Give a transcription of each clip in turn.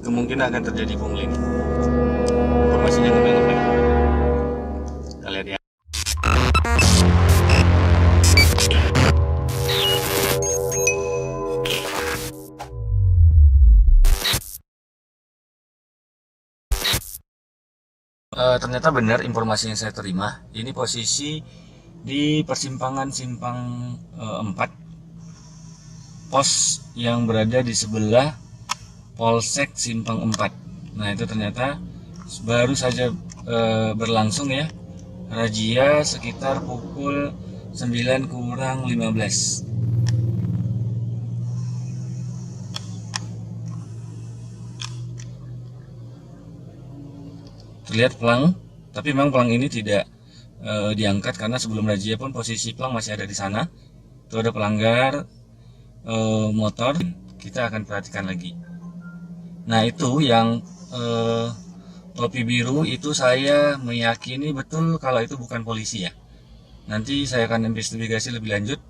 kemungkinan akan terjadi pungli. Informasinya ngebel-ngebel. Kita lihat ya. Ternyata benar informasi yang saya terima. Ini posisi di persimpangan Simpang 4, pos yang berada di sebelah Polsek Simpang 4. Nah, itu ternyata baru saja berlangsung ya, razia sekitar pukul 9:15. Terlihat pelang, tapi memang pelang ini tidak diangkat karena sebelum razia pun posisi pelang masih ada di sana. Itu ada pelanggar motor, kita akan perhatikan lagi. Nah, itu yang topi biru itu saya meyakini betul kalau itu bukan polisi ya. Nanti saya akan investigasi lebih lanjut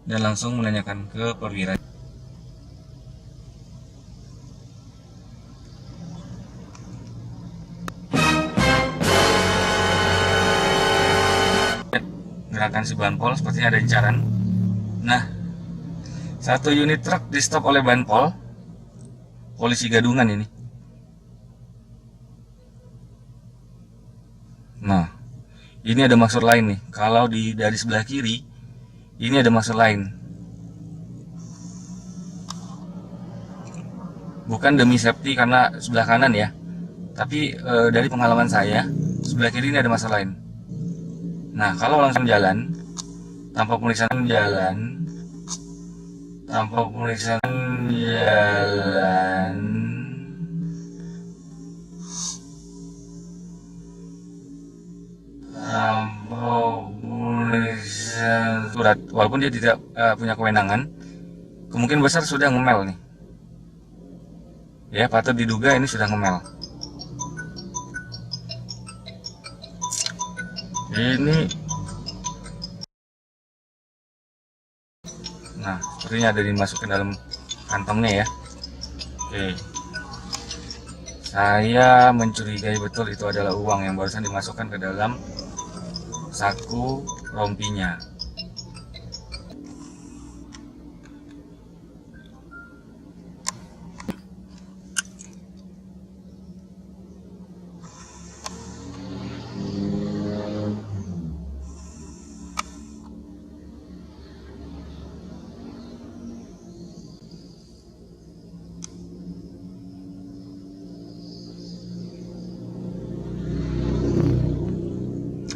dan langsung menanyakan ke perwira. Gerakan si Banpol sepertinya ada incaran. Nah, satu unit truk di stop oleh Banpol, polisi gadungan ini. Nah, ini ada maksud lain nih. Kalau dari sebelah kiri, ini ada maksud lain. Bukan demi safety karena sebelah kanan ya, tapi dari pengalaman saya, sebelah kiri ini ada maksud lain. Nah, kalau langsung jalan, tanpa pemeriksaan jalan, tanpa pemeriksaan jalan, tanpa pemeriksaan surat, walaupun dia tidak punya kewenangan, kemungkinan besar sudah ngemel nih. Ya, patut diduga ini sudah ngemel. Ini, nah, sepertinya ada dimasukin dalam kantongnya ya. Oke, saya mencurigai betul itu adalah uang yang barusan dimasukkan ke dalam saku rompinya.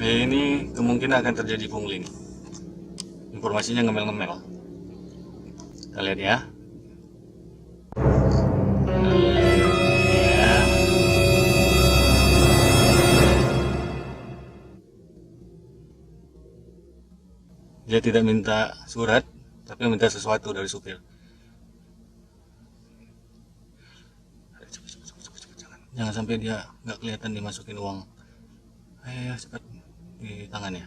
Ini kemungkinan akan terjadi pungli. Informasinya ngemel-ngemel. Kita lihat ya. Dia tidak minta surat, tapi minta sesuatu dari supir. Jangan sampai dia nggak kelihatan dimasukin uang. Ayo cepat di tangannya.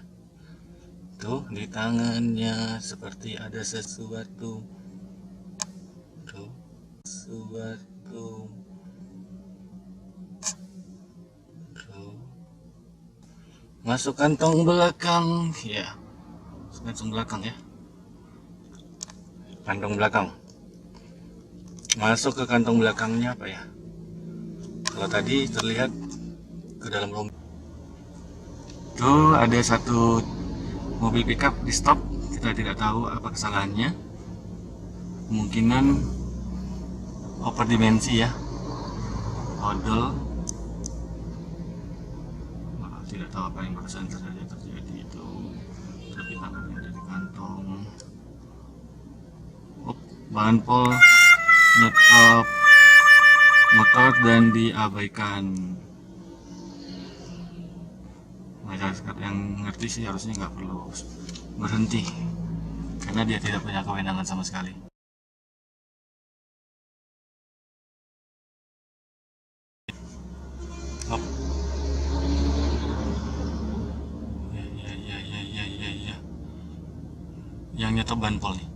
Tuh, di tangannya seperti ada sesuatu. Tuh, sesuatu. Tuh. Masuk kantong belakang, ya. Masuk kantong belakang ya. Kantong belakang. Masuk ke kantong belakangnya apa ya? Kalau tadi terlihat ke dalam rombongan. Tuh ada satu mobil pickup di stop, kita tidak tahu apa kesalahannya. Kemungkinan over dimensi ya, odol. Tidak tahu apa yang barusan terjadi itu. Tapi tangannya dari kantong. Banpol nyetop motor dan diabaikan. Masyarakat yang ngerti sih harusnya nggak perlu berhenti karena dia tidak punya kewenangan sama sekali. Hop. Ya. Yang nyetop Banpol nih.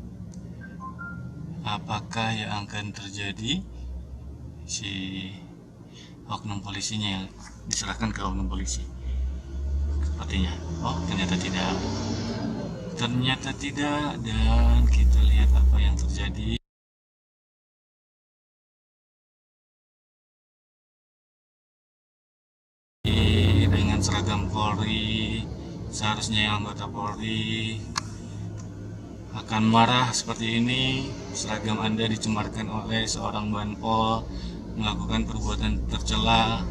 Apakah yang akan terjadi si oknum polisinya yang diserahkan ke oknum polisi sepertinya. Oh, ternyata tidak, dan kita lihat apa yang terjadi. Dengan seragam Polri, seharusnya yang anggota Polri akan marah seperti ini. Seragam Anda dicemarkan oleh seorang banpol, melakukan perbuatan tercela,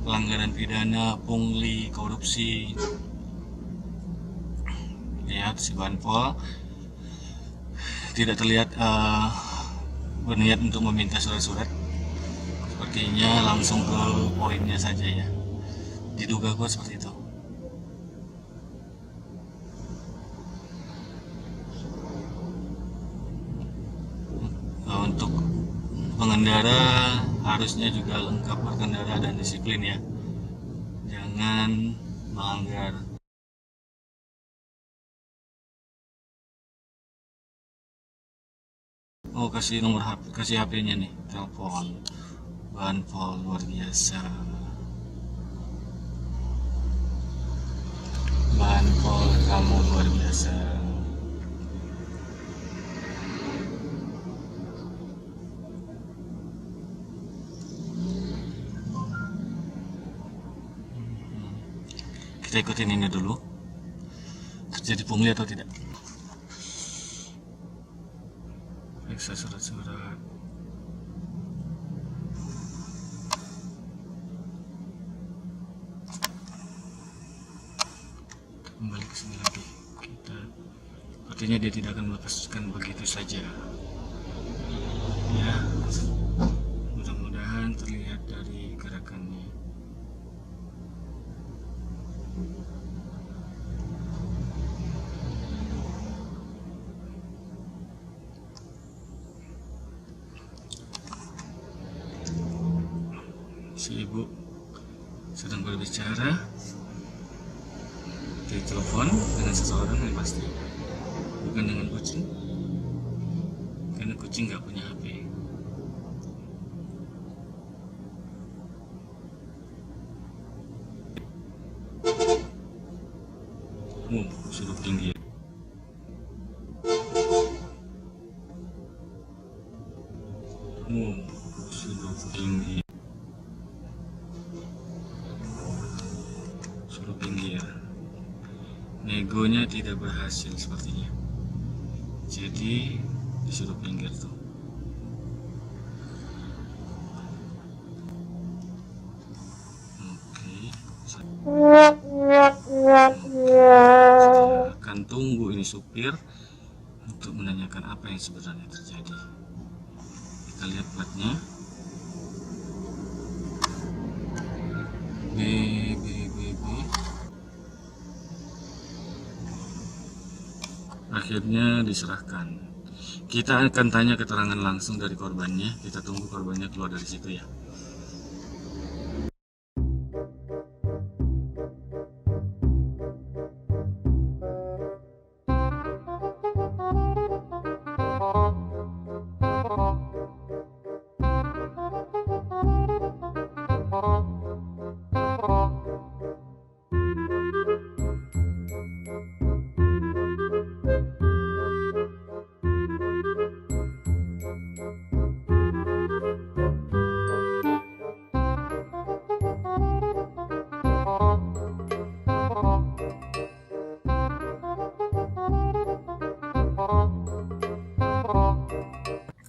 pelanggaran pidana, pungli, korupsi. Lihat si banpol tidak terlihat berniat untuk meminta surat-surat, sepertinya langsung ke poinnya saja ya. Diduga kuat seperti itu. Untuk pengendara harusnya juga lengkap berkendara dan disiplin ya, jangan melanggar. Oh, kasih nomor HP, kasih HP-nya nih, telepon. Banpol luar biasa. Banpol kamu luar biasa. Kita ikutin ini dulu, terjadi pungli atau tidak. Periksa surat-surat. Kembali ke sini lagi. Sepertinya dia tidak akan melepaskan begitu saja. Ya, mudah-mudahan terlihat dari gerakannya. Si ibu sedang berbicara di telepon dengan seseorang yang pasti bukan dengan kucing, karena kucing nggak punya HP. Sudah tinggi. Sudah tinggi. Suruh pinggir. Negonya tidak berhasil sepertinya, jadi disuruh pinggir tuh. Oke, saya akan tunggu ini supir untuk menanyakan apa yang sebenarnya terjadi. Kita lihat platnya. B. Akhirnya diserahkan. Kita akan tanya keterangan langsung dari korbannya. Kita tunggu korbannya keluar dari situ ya.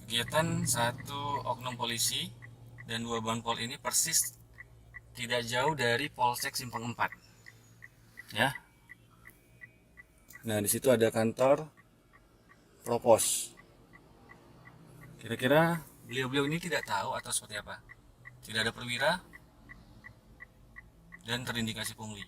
Kegiatan satu oknum polisi dan 2 banpol ini persis tidak jauh dari Polsek Simpang 4. Ya. Nah, di situ ada kantor Propos. Kira-kira beliau-beliau ini tidak tahu atau seperti apa? Tidak ada perwira dan terindikasi pungli.